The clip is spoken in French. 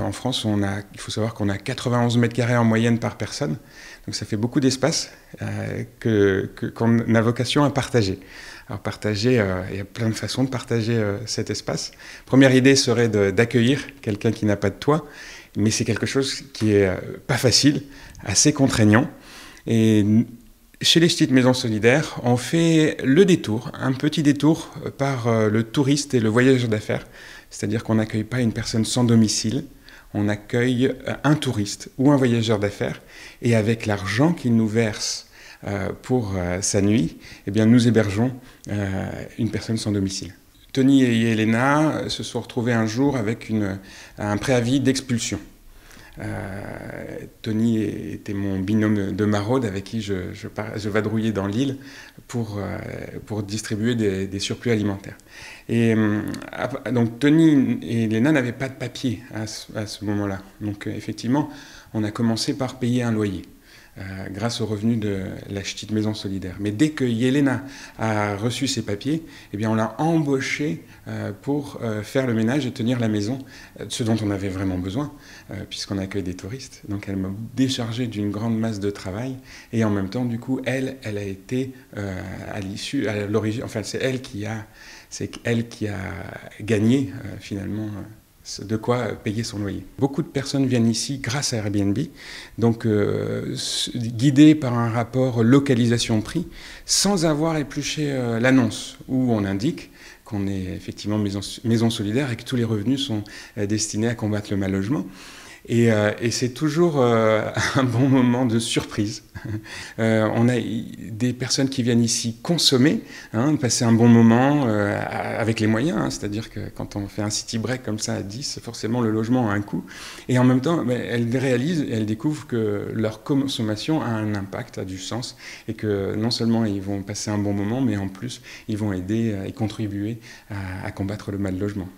En France, il faut savoir qu'on a 91 mètres carrés en moyenne par personne. Donc ça fait beaucoup d'espace qu'on a vocation à partager. Alors partager, il y a plein de façons de partager cet espace. Première idée serait d'accueillir quelqu'un qui n'a pas de toit, mais c'est quelque chose qui est pas facile, assez contraignant. Et chez les Ch'tites Maisons Solidaires, on fait le détour, un petit détour par le touriste et le voyageur d'affaires. C'est-à-dire qu'on n'accueille pas une personne sans domicile, on accueille un touriste ou un voyageur d'affaires. Et avec l'argent qu'il nous verse pour sa nuit, eh bien, nous hébergeons une personne sans domicile. Tony et Elena se sont retrouvés un jour avec un préavis d'expulsion. Tony était mon binôme de maraude avec qui je vadrouillais dans l'île pour distribuer des surplus alimentaires. Et donc Tony et Elena n'avaient pas de papier à ce moment-là. Donc effectivement, on a commencé par payer un loyer. Grâce aux revenus de la Ch'tite Maison Solidaire. Mais dès que Yelena a reçu ses papiers, eh bien on l'a embauchée pour faire le ménage et tenir la maison, ce dont on avait vraiment besoin, puisqu'on accueille des touristes. Donc elle m'a déchargé d'une grande masse de travail, et en même temps, du coup, elle a été à l'origine, enfin c'est elle qui a gagné finalement de quoi payer son loyer. Beaucoup de personnes viennent ici grâce à Airbnb, donc guidées par un rapport localisation-prix, sans avoir épluché l'annonce, où on indique qu'on est effectivement maison solidaire et que tous les revenus sont destinés à combattre le mal-logement. Et c'est toujours un bon moment de surprise. On a des personnes qui viennent ici consommer, passer un bon moment avec les moyens. C'est-à-dire que quand on fait un city break comme ça à 10, forcément le logement a un coût. Et en même temps, elles réalisent et elles découvrent que leur consommation a un impact, a du sens. Et que non seulement ils vont passer un bon moment, mais en plus ils vont aider et contribuer à combattre le mal-logement.